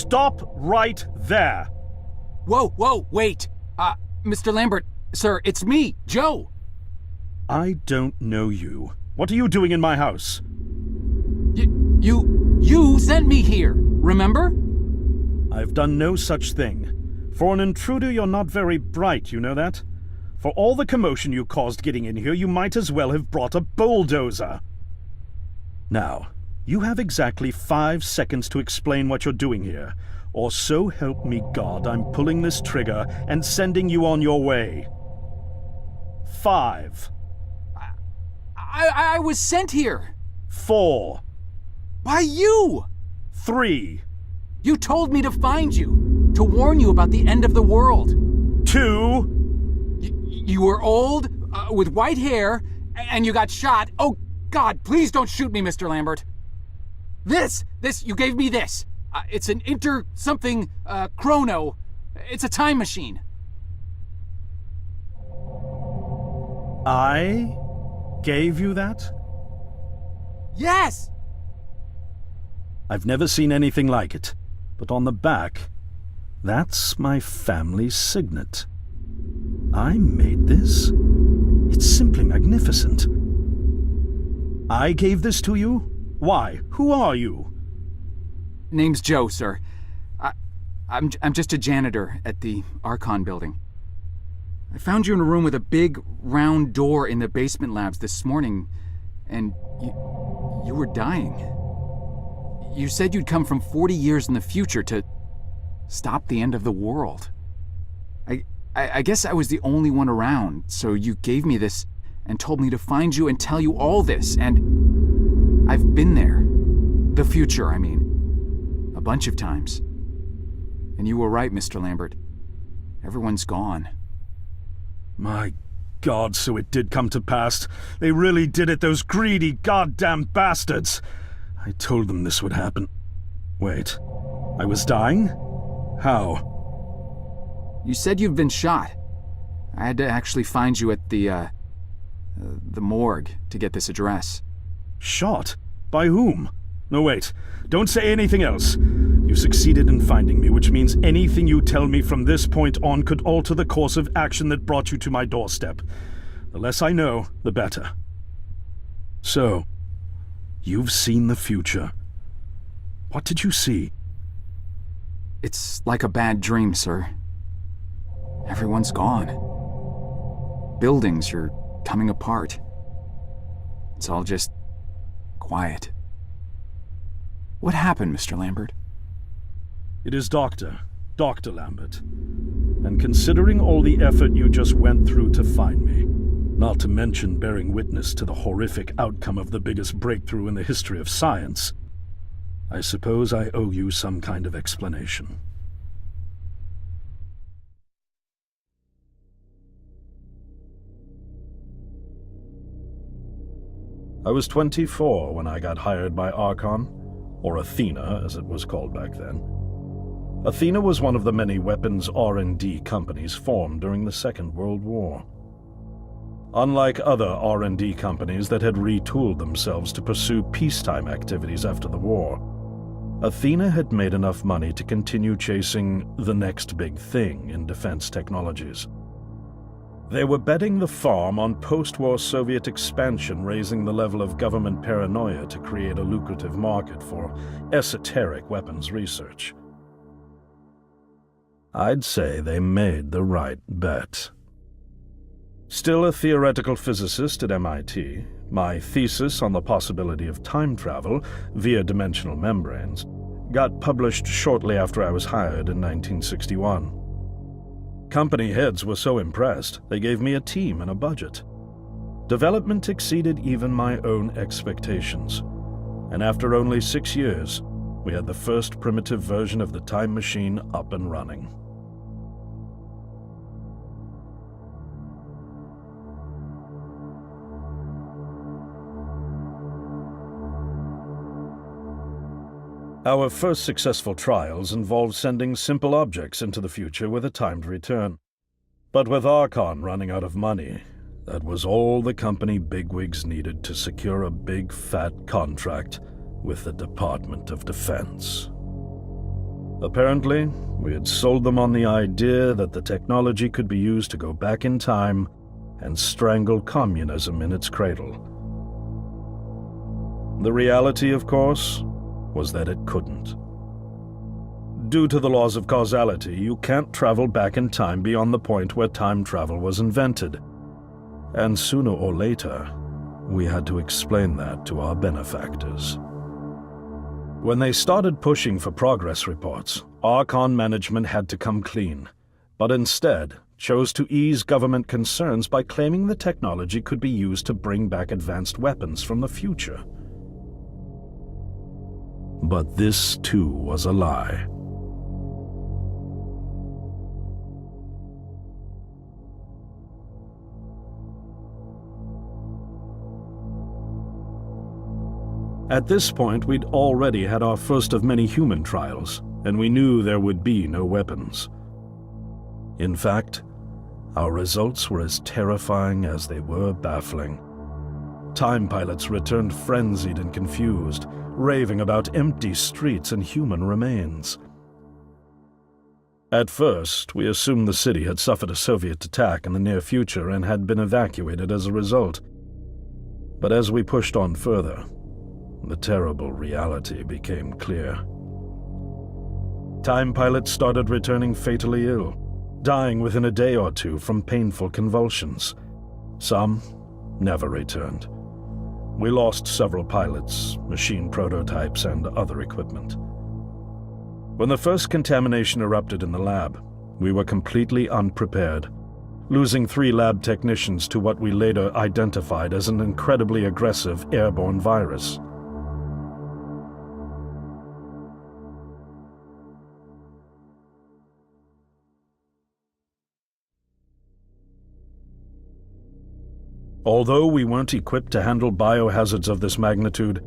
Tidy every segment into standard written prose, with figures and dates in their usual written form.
Stop right there! Whoa, wait! Mr. Lambert, sir, it's me, Joe! I don't know you. What are you doing in my house? You sent me here, remember? I've done no such thing. For an intruder, you're not very bright, you know that? For all the commotion you caused getting in here, you might as well have brought a bulldozer. Now, you have exactly 5 seconds to explain what you're doing here, or so help me God, I'm pulling this trigger and sending you on your way. 5. I was sent here. 4. By you! 3. You told me to find you, to warn you about the end of the world. 2. You were old, with white hair, and you got shot. Oh, God, please don't shoot me, Mr. Lambert. This, you gave me this. It's an chrono. It's a time machine. I gave you that? Yes! I've never seen anything like it, but on the back, that's my family signet. I made this? It's simply magnificent. I gave this to you? Why? Who are you? Name's Joe, sir. I'm just a janitor at the Archon building. I found you in a room with a big, round door in the basement labs this morning, and you were dying. You said you'd come from 40 years in the future to stop the end of the world. I guess I was the only one around, so you gave me this and told me to find you and tell you all this, and I've been there. The future, I mean. A bunch of times. And you were right, Mr. Lambert. Everyone's gone. My God, so it did come to pass. They really did it, those greedy goddamn bastards. I told them this would happen. Wait, I was dying? How? You said you've been shot. I had to actually find you at the morgue to get this address. Shot? By whom? No, wait. Don't say anything else. You succeeded in finding me, which means anything you tell me from this point on could alter the course of action that brought you to my doorstep. The less I know, the better. So, you've seen the future. What did you see? It's like a bad dream, sir. Everyone's gone. Buildings are coming apart. It's all just quiet. What happened, Mr. Lambert? It is Dr. Lambert. And considering all the effort you just went through to find me, not to mention bearing witness to the horrific outcome of the biggest breakthrough in the history of science, I suppose I owe you some kind of explanation. I was 24 when I got hired by Archon, or Athena as it was called back then. Athena was one of the many weapons R&D companies formed during the Second World War. Unlike other R&D companies that had retooled themselves to pursue peacetime activities after the war, Athena had made enough money to continue chasing the next big thing in defense technologies. They were betting the farm on post-war Soviet expansion, raising the level of government paranoia to create a lucrative market for esoteric weapons research. I'd say they made the right bet. Still a theoretical physicist at MIT, my thesis on the possibility of time travel via dimensional membranes got published shortly after I was hired in 1961. Company heads were so impressed, they gave me a team and a budget. Development exceeded even my own expectations, and after only 6 years, we had the first primitive version of the time machine up and running. Our first successful trials involved sending simple objects into the future with a timed return. But with Archon running out of money, that was all the company bigwigs needed to secure a big fat contract with the Department of Defense. Apparently, we had sold them on the idea that the technology could be used to go back in time and strangle communism in its cradle. The reality, of course, was that it couldn't. Due to the laws of causality, you can't travel back in time beyond the point where time travel was invented. And sooner or later, we had to explain that to our benefactors. When they started pushing for progress reports, Archon management had to come clean, but instead chose to ease government concerns by claiming the technology could be used to bring back advanced weapons from the future. But this, too, was a lie. At this point, we'd already had our first of many human trials, and we knew there would be no weapons. In fact, our results were as terrifying as they were baffling. Time pilots returned frenzied and confused, raving about empty streets and human remains. At first, we assumed the city had suffered a Soviet attack in the near future and had been evacuated as a result. But as we pushed on further, the terrible reality became clear. Time pilots started returning fatally ill, dying within a day or two from painful convulsions. Some never returned. We lost several pilots, machine prototypes, and other equipment. When the first contamination erupted in the lab, we were completely unprepared, losing 3 lab technicians to what we later identified as an incredibly aggressive airborne virus. Although we weren't equipped to handle biohazards of this magnitude,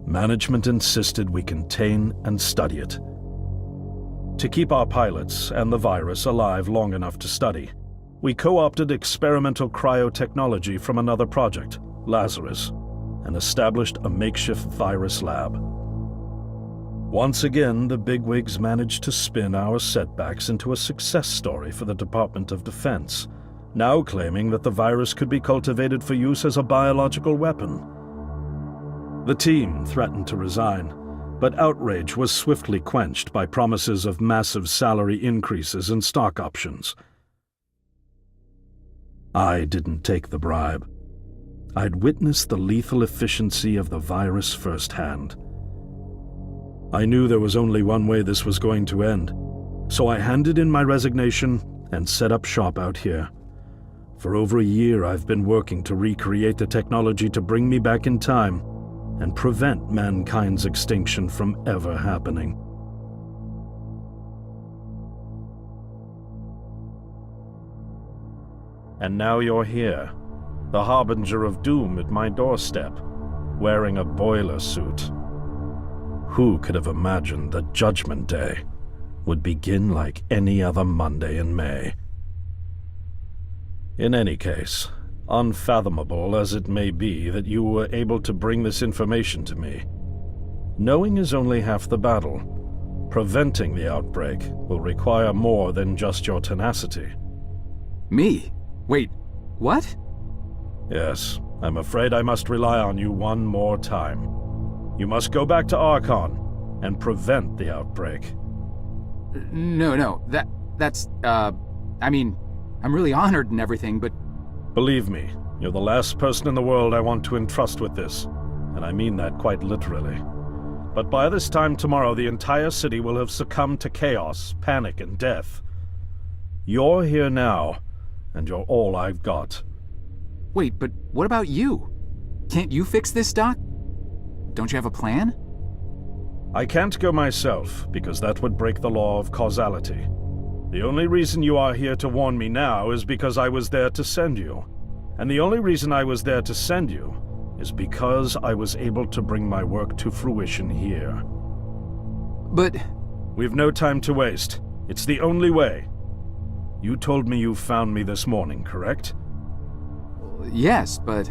management insisted we contain and study it. To keep our pilots and the virus alive long enough to study, we co-opted experimental cryotechnology from another project, Lazarus, and established a makeshift virus lab. Once again, the bigwigs managed to spin our setbacks into a success story for the Department of Defense, now claiming that the virus could be cultivated for use as a biological weapon. The team threatened to resign, but outrage was swiftly quenched by promises of massive salary increases and stock options. I didn't take the bribe. I'd witnessed the lethal efficiency of the virus firsthand. I knew there was only one way this was going to end, so I handed in my resignation and set up shop out here. For over a year, I've been working to recreate the technology to bring me back in time and prevent mankind's extinction from ever happening. And now you're here, the harbinger of doom at my doorstep, wearing a boiler suit. Who could have imagined that Judgment Day would begin like any other Monday in May? In any case, unfathomable as it may be that you were able to bring this information to me, knowing is only half the battle. Preventing the outbreak will require more than just your tenacity. Me? Wait, what? Yes, I'm afraid I must rely on you one more time. You must go back to Archon and prevent the outbreak. No, that's, I mean, I'm really honored and everything, but... Believe me, you're the last person in the world I want to entrust with this, and I mean that quite literally. But by this time tomorrow, the entire city will have succumbed to chaos, panic, and death. You're here now, and you're all I've got. Wait, but what about you? Can't you fix this, Doc? Don't you have a plan? I can't go myself, because that would break the law of causality. The only reason you are here to warn me now is because I was there to send you. And the only reason I was there to send you is because I was able to bring my work to fruition here. But... We've no time to waste. It's the only way. You told me you found me this morning, correct? Yes, but...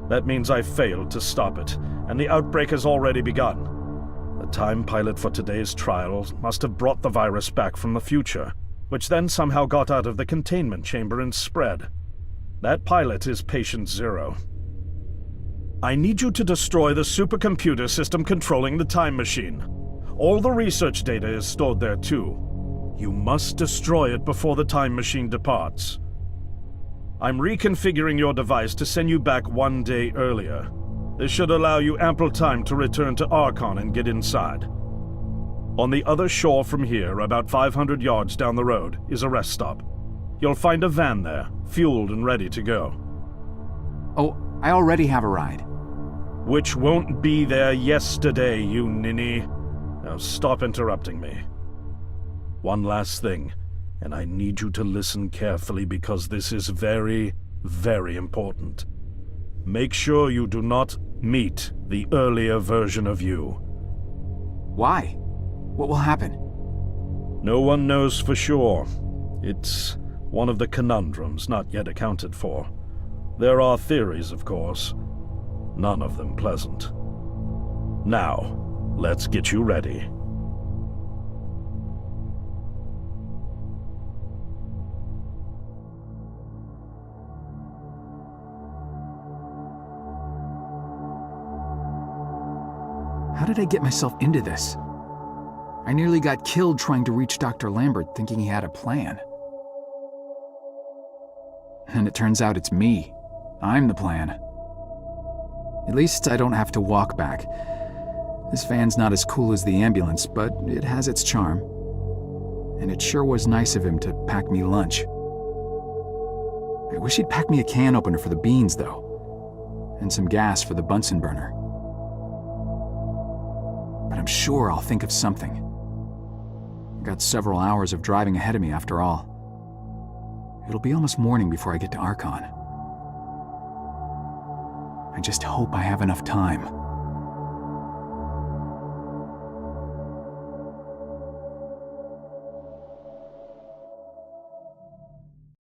That means I failed to stop it, and the outbreak has already begun. The time pilot for today's trials must have brought the virus back from the future, which then somehow got out of the containment chamber and spread. That pilot is Patient Zero. I need you to destroy the supercomputer system controlling the time machine. All the research data is stored there too. You must destroy it before the time machine departs. I'm reconfiguring your device to send you back 1 day earlier. This should allow you ample time to return to Archon and get inside. On the other shore from here, about 500 yards down the road, is a rest stop. You'll find a van there, fueled and ready to go. Oh, I already have a ride. Which won't be there yesterday, you ninny. Now stop interrupting me. One last thing, and I need you to listen carefully because this is very, very important. Make sure you do not meet the earlier version of you. Why? What will happen? No one knows for sure. It's one of the conundrums not yet accounted for. There are theories, of course. None of them pleasant. Now, let's get you ready. How did I get myself into this? I nearly got killed trying to reach Dr. Lambert thinking he had a plan. And it turns out it's me. I'm the plan. At least I don't have to walk back. This van's not as cool as the ambulance, but it has its charm. And it sure was nice of him to pack me lunch. I wish he'd pack me a can opener for the beans, though. And some gas for the Bunsen burner. But I'm sure I'll think of something. I've got several hours of driving ahead of me after all. It'll be almost morning before I get to Archon. I just hope I have enough time.